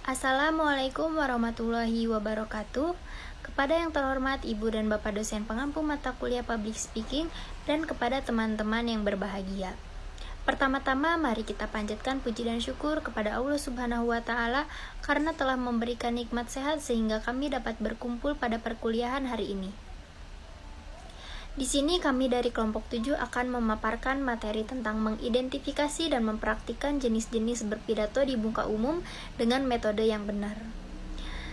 Assalamualaikum warahmatullahi wabarakatuh. Kepada yang terhormat Ibu dan Bapak dosen pengampu mata kuliah Public Speaking dan kepada teman-teman yang berbahagia. Pertama-tama mari kita panjatkan puji dan syukur kepada Allah Subhanahu wa taala karena telah memberikan nikmat sehat sehingga kami dapat berkumpul pada perkuliahan hari ini. Di sini kami dari kelompok 7 akan memaparkan materi tentang mengidentifikasi dan mempraktikkan jenis-jenis berpidato di muka umum dengan metode yang benar.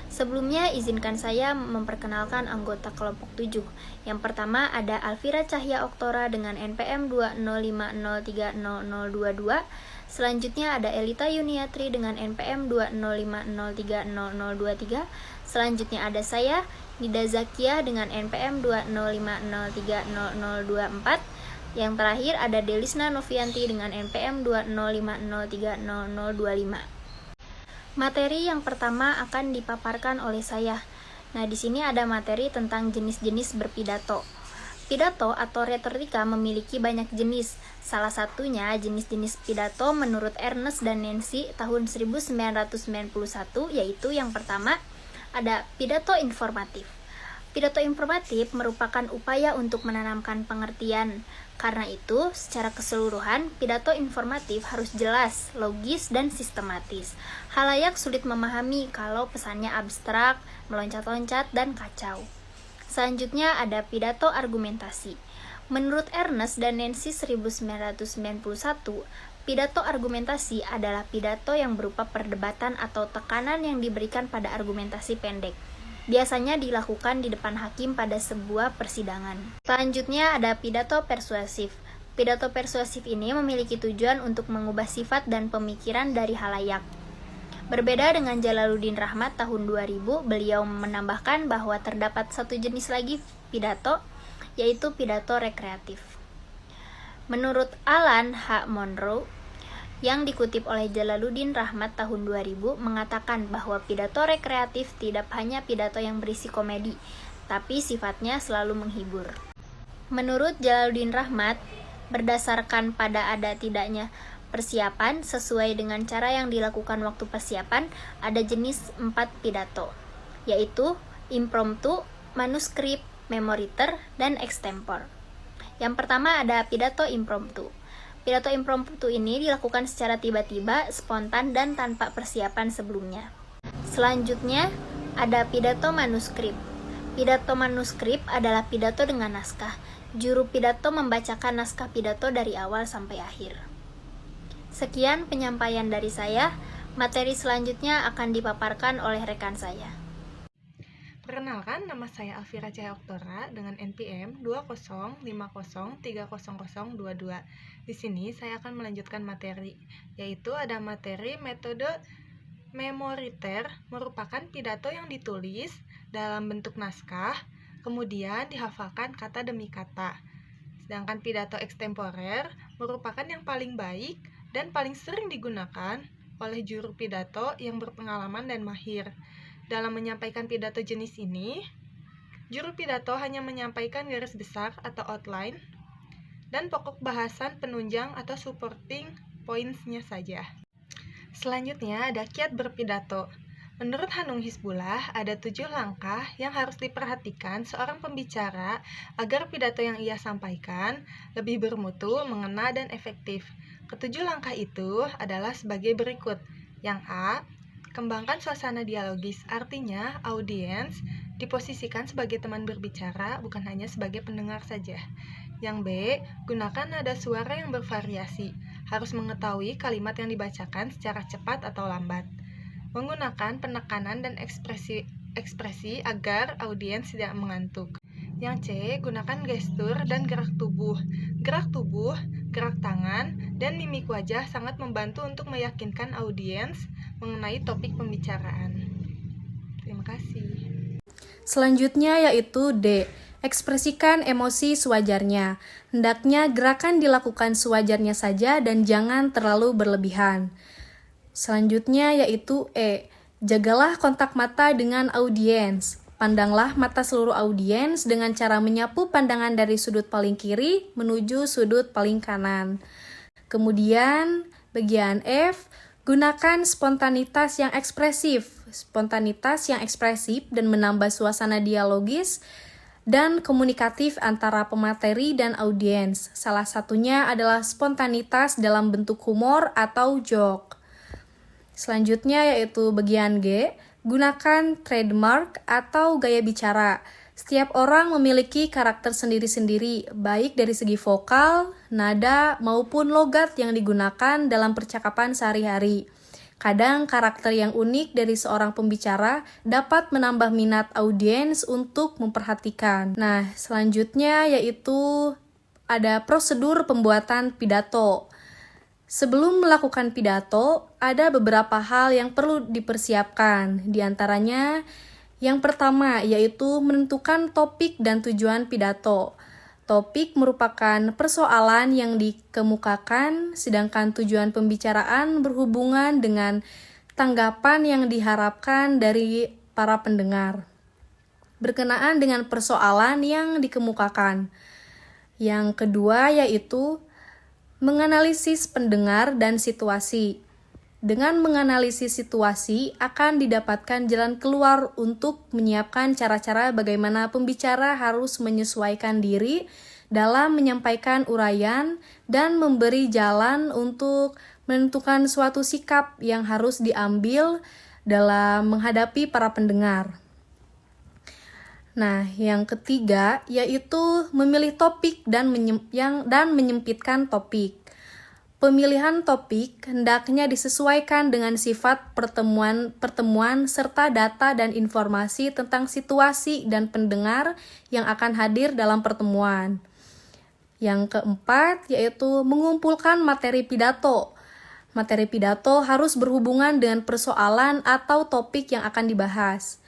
Sebelumnya, izinkan saya memperkenalkan anggota kelompok 7. Yang pertama ada Alvira Cahya Oktora dengan NPM 205030022. Selanjutnya ada Elita Yuniatri dengan NPM 205030023. Selanjutnya ada saya, Nida Zakia dengan NPM 205030024. Yang terakhir ada Delisna Novianti dengan NPM 205030025. Materi yang pertama akan dipaparkan oleh saya. Nah, di sini ada materi tentang jenis-jenis berpidato. Pidato atau retorika memiliki banyak jenis. Salah satunya jenis-jenis pidato menurut Ernest dan Nancy tahun 1991, yaitu yang pertama ada pidato informatif. Pidato informatif merupakan upaya untuk menanamkan pengertian. Karena itu, secara keseluruhan, pidato informatif harus jelas, logis, dan sistematis. Halayak sulit memahami kalau pesannya abstrak, meloncat-loncat, dan kacau. Selanjutnya ada pidato argumentasi. Menurut Ernest dan Nancy 1991, pidato argumentasi adalah pidato yang berupa perdebatan atau tekanan yang diberikan pada argumentasi pendek. Biasanya dilakukan di depan hakim pada sebuah persidangan. Selanjutnya ada pidato persuasif. Pidato persuasif ini memiliki tujuan untuk mengubah sifat dan pemikiran dari halayak. Berbeda dengan Jalaluddin Rahmat tahun 2000, beliau menambahkan bahwa terdapat satu jenis lagi pidato, yaitu pidato rekreatif. Menurut Alan H. Monroe, yang dikutip oleh Jalaluddin Rahmat tahun 2000 mengatakan bahwa pidato rekreatif tidak hanya pidato yang berisi komedi, tapi sifatnya selalu menghibur. Menurut Jalaluddin Rahmat, berdasarkan pada ada tidaknya persiapan sesuai dengan cara yang dilakukan waktu persiapan, ada jenis 4 pidato, yaitu impromptu, manuskrip, memoriter, dan extempore. Yang pertama ada pidato impromptu. Pidato impromptu ini dilakukan secara tiba-tiba, spontan, dan tanpa persiapan sebelumnya. Selanjutnya, ada pidato manuskrip. Pidato manuskrip adalah pidato dengan naskah. Juru pidato membacakan naskah pidato dari awal sampai akhir. Sekian penyampaian dari saya. Materi selanjutnya akan dipaparkan oleh rekan saya. Perkenalkan, nama saya Alvira Cahya Oktora dengan NPM 205030022. Di sini saya akan melanjutkan materi, yaitu ada materi metode memoriter, merupakan pidato yang ditulis dalam bentuk naskah, kemudian dihafalkan kata demi kata. Sedangkan pidato extemporer merupakan yang paling baik dan paling sering digunakan oleh juru pidato yang berpengalaman dan mahir. Dalam menyampaikan pidato jenis ini, juru pidato hanya menyampaikan garis besar atau outline dan pokok bahasan penunjang atau supporting points-nya saja. Selanjutnya ada kiat berpidato. Menurut Hanung Hizbullah, ada 7 langkah yang harus diperhatikan seorang pembicara agar pidato yang ia sampaikan lebih bermutu, mengena, dan efektif. Ketujuh langkah itu adalah sebagai berikut. Yang A, kembangkan suasana dialogis, artinya audiens diposisikan sebagai teman berbicara, bukan hanya sebagai pendengar saja. Yang B, gunakan nada suara yang bervariasi, harus mengetahui kalimat yang dibacakan secara cepat atau lambat. Menggunakan penekanan dan ekspresi agar audiens tidak mengantuk. Yang C, gunakan gestur dan gerak tubuh. Gerak tubuh, gerak tangan, dan mimik wajah sangat membantu untuk meyakinkan audiens mengenai topik pembicaraan. Terima kasih. Selanjutnya yaitu D. Ekspresikan emosi sewajarnya. Hendaknya gerakan dilakukan sewajarnya saja dan jangan terlalu berlebihan. Selanjutnya yaitu E. Jagalah kontak mata dengan audiens. Pandanglah mata seluruh audiens dengan cara menyapu pandangan dari sudut paling kiri menuju sudut paling kanan. Kemudian bagian F, Gunakan spontanitas yang ekspresif. Spontanitas yang ekspresif dan menambah suasana dialogis dan komunikatif antara pemateri dan audiens. Salah satunya adalah spontanitas dalam bentuk humor atau joke. Selanjutnya yaitu bagian G, gunakan trademark atau gaya bicara. Setiap orang memiliki karakter sendiri-sendiri, baik dari segi vokal, nada, maupun logat yang digunakan dalam percakapan sehari-hari. Kadang karakter yang unik dari seorang pembicara dapat menambah minat audiens untuk memperhatikan. Nah, selanjutnya yaitu ada prosedur pembuatan pidato. Sebelum melakukan pidato, ada beberapa hal yang perlu dipersiapkan. Di antaranya, yang pertama yaitu menentukan topik dan tujuan pidato. Topik merupakan persoalan yang dikemukakan, sedangkan tujuan pembicaraan berhubungan dengan tanggapan yang diharapkan dari para pendengar berkenaan dengan persoalan yang dikemukakan. Yang kedua yaitu menganalisis pendengar dan situasi. Dengan menganalisis situasi, akan didapatkan jalan keluar untuk menyiapkan cara-cara bagaimana pembicara harus menyesuaikan diri dalam menyampaikan uraian dan memberi jalan untuk menentukan suatu sikap yang harus diambil dalam menghadapi para pendengar. Nah, yang ketiga yaitu memilih topik dan menyempitkan topik. Pemilihan topik hendaknya disesuaikan dengan sifat pertemuan serta data dan informasi tentang situasi dan pendengar yang akan hadir dalam pertemuan. Yang keempat yaitu mengumpulkan materi pidato. Materi pidato harus berhubungan dengan persoalan atau topik yang akan dibahas.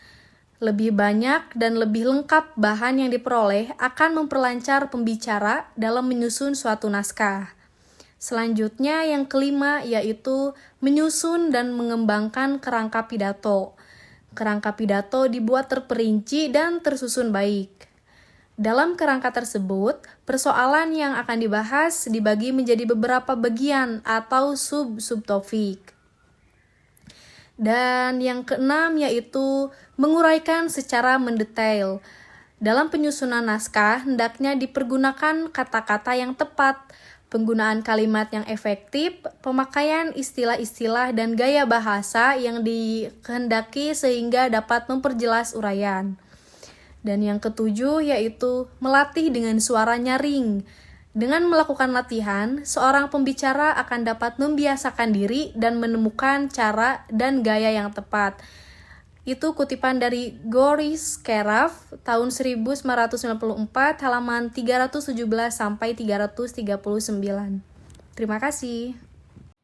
Lebih banyak dan lebih lengkap bahan yang diperoleh akan memperlancar pembicara dalam menyusun suatu naskah. Selanjutnya yang kelima yaitu menyusun dan mengembangkan kerangka pidato. Kerangka pidato dibuat terperinci dan tersusun baik. Dalam kerangka tersebut, persoalan yang akan dibahas dibagi menjadi beberapa bagian atau subtopik. Dan yang keenam yaitu menguraikan secara mendetail. Dalam penyusunan naskah, hendaknya dipergunakan kata-kata yang tepat, penggunaan kalimat yang efektif, pemakaian istilah-istilah dan gaya bahasa yang dikehendaki sehingga dapat memperjelas uraian. Dan yang ketujuh yaitu melatih dengan suara nyaring. Dengan melakukan latihan, seorang pembicara akan dapat membiasakan diri dan menemukan cara dan gaya yang tepat. Itu kutipan dari Goris Keraf tahun 1994 halaman 317 sampai 339. Terima kasih.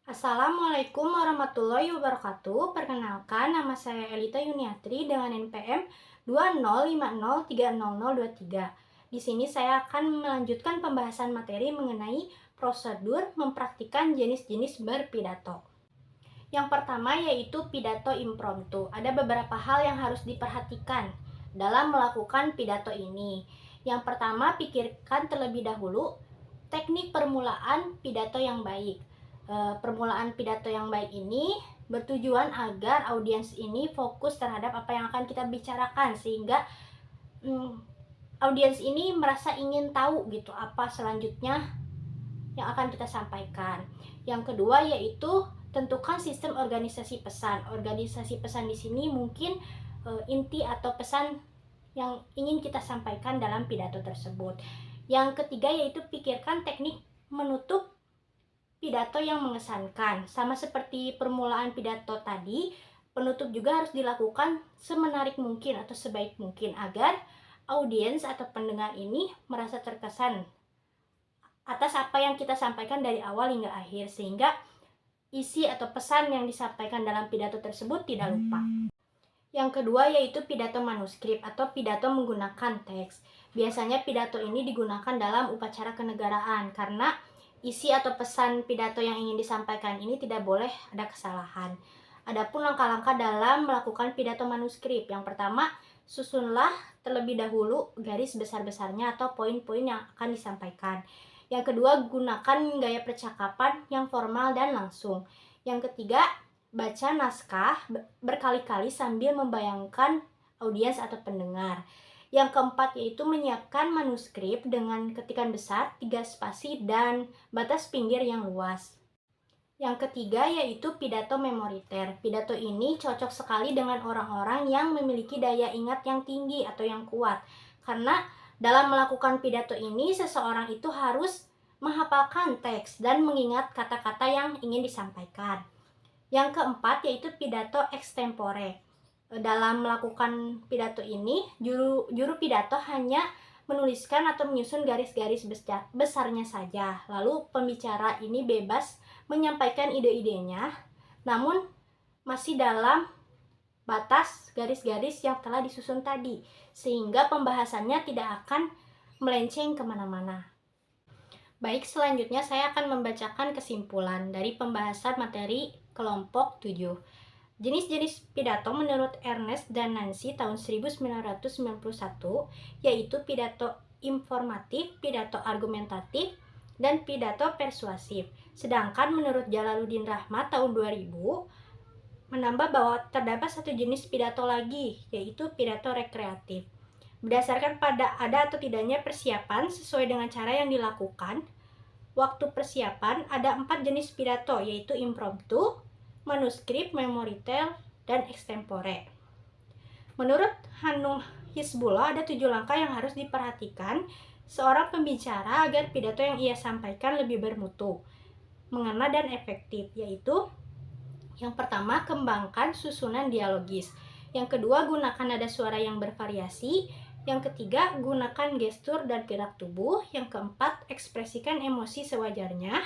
Assalamualaikum warahmatullahi wabarakatuh. Perkenalkan, nama saya Elita Yuniatri dengan NPM 205030023. Di sini saya akan melanjutkan pembahasan materi mengenai prosedur mempraktikkan jenis-jenis berpidato. Yang pertama yaitu pidato impromptu. Ada beberapa hal yang harus diperhatikan dalam melakukan pidato ini. Yang pertama, pikirkan terlebih dahulu teknik permulaan pidato yang baik. Permulaan pidato yang baik ini bertujuan agar audiens ini fokus terhadap apa yang akan kita bicarakan, sehingga audiens ini merasa ingin tahu gitu apa selanjutnya yang akan kita sampaikan. Yang kedua yaitu tentukan sistem organisasi pesan. Organisasi pesan di sini mungkin inti atau pesan yang ingin kita sampaikan dalam pidato tersebut. Yang ketiga yaitu pikirkan teknik menutup pidato yang mengesankan. Sama seperti permulaan pidato tadi, penutup juga harus dilakukan semenarik mungkin atau sebaik mungkin agar audiens atau pendengar ini merasa terkesan atas apa yang kita sampaikan dari awal hingga akhir, sehingga isi atau pesan yang disampaikan dalam pidato tersebut tidak lupa. Yang kedua yaitu pidato manuskrip atau pidato menggunakan teks. Biasanya pidato ini digunakan dalam upacara kenegaraan karena isi atau pesan pidato yang ingin disampaikan ini tidak boleh ada kesalahan. Adapun langkah-langkah dalam melakukan pidato manuskrip. Yang pertama, susunlah terlebih dahulu garis besar-besarnya atau poin-poin yang akan disampaikan. Yang kedua, gunakan gaya percakapan yang formal dan langsung. Yang ketiga, baca naskah berkali-kali sambil membayangkan audiens atau pendengar. Yang keempat yaitu menyiapkan manuskrip dengan ketikan besar, 3 spasi, dan batas pinggir yang luas. Yang ketiga yaitu pidato memoriter. Pidato ini cocok sekali dengan orang-orang yang memiliki daya ingat yang tinggi atau yang kuat. Karena dalam melakukan pidato ini, seseorang itu harus menghafalkan teks dan mengingat kata-kata yang ingin disampaikan. Yang keempat yaitu pidato extempore. Dalam melakukan pidato ini, juru pidato hanya menuliskan atau menyusun garis-garis besarnya saja. Lalu pembicara ini bebas menyampaikan ide-idenya, namun masih dalam batas garis-garis yang telah disusun tadi, sehingga pembahasannya tidak akan melenceng kemana-mana. Baik, selanjutnya saya akan membacakan kesimpulan dari pembahasan materi kelompok 7. Jenis-jenis pidato menurut Ernest dan Nancy tahun 1991 yaitu pidato informatif, pidato argumentatif, dan pidato persuasif. Sedangkan menurut Jalaluddin Rahmat tahun 2000 menambah bahwa terdapat satu jenis pidato lagi, yaitu pidato rekreatif. Berdasarkan pada ada atau tidaknya persiapan sesuai dengan cara yang dilakukan, waktu persiapan ada 4 jenis pidato, yaitu impromptu, manuskrip, memoriter, dan extempore. Menurut Hanung Hizbullah ada 7 langkah yang harus diperhatikan seorang pembicara agar pidato yang ia sampaikan lebih bermutu, mengena, dan efektif, yaitu yang pertama, kembangkan susunan dialogis. Yang kedua, gunakan nada suara yang bervariasi. Yang ketiga, gunakan gestur dan gerak tubuh. Yang keempat, ekspresikan emosi sewajarnya.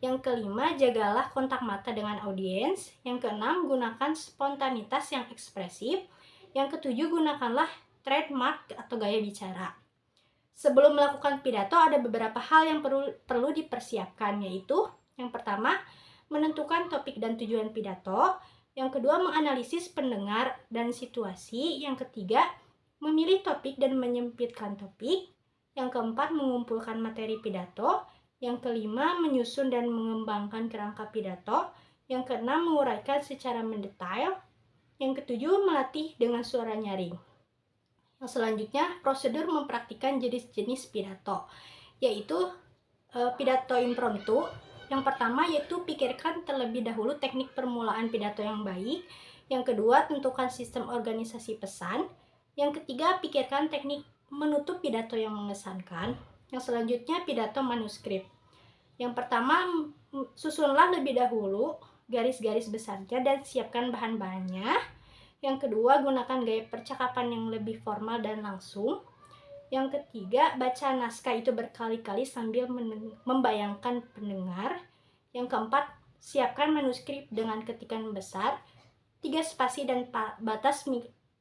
Yang kelima, jagalah kontak mata dengan audiens. Yang keenam, gunakan spontanitas yang ekspresif. Yang ketujuh, gunakanlah trademark atau gaya bicara. Sebelum melakukan pidato, ada beberapa hal yang perlu dipersiapkan, yaitu yang pertama, menentukan topik dan tujuan pidato. Yang kedua, menganalisis pendengar dan situasi. Yang ketiga, memilih topik dan menyempitkan topik. Yang keempat, mengumpulkan materi pidato. Yang kelima, menyusun dan mengembangkan kerangka pidato. Yang keenam, menguraikan secara mendetail. Yang ketujuh, melatih dengan suara nyaring. Yang selanjutnya, prosedur mempraktikkan jenis-jenis pidato, yaitu pidato impromptu. Yang pertama yaitu pikirkan terlebih dahulu teknik permulaan pidato yang baik. Yang kedua, tentukan sistem organisasi pesan. Yang ketiga, pikirkan teknik menutup pidato yang mengesankan. Yang selanjutnya, pidato manuskrip. Yang pertama, susunlah lebih dahulu garis-garis besarnya dan siapkan bahan-bahannya. Yang kedua, gunakan gaya percakapan yang lebih formal dan langsung. Yang ketiga, baca naskah itu berkali-kali sambil membayangkan pendengar. Yang keempat, siapkan manuskrip dengan ketikan besar, 3 spasi dan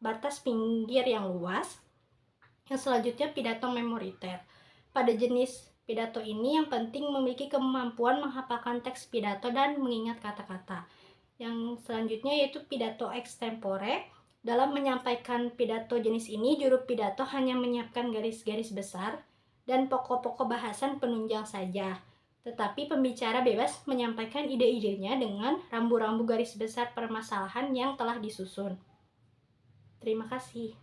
batas pinggir yang luas. Yang selanjutnya, pidato memoriter. Pada jenis pidato ini yang penting memiliki kemampuan menghafalkan teks pidato dan mengingat kata-kata. Yang selanjutnya yaitu pidato extempore. Dalam menyampaikan pidato jenis ini, juru pidato hanya menyiapkan garis-garis besar dan pokok-pokok bahasan penunjang saja. Tetapi pembicara bebas menyampaikan ide-idenya dengan rambu-rambu garis besar permasalahan yang telah disusun. Terima kasih.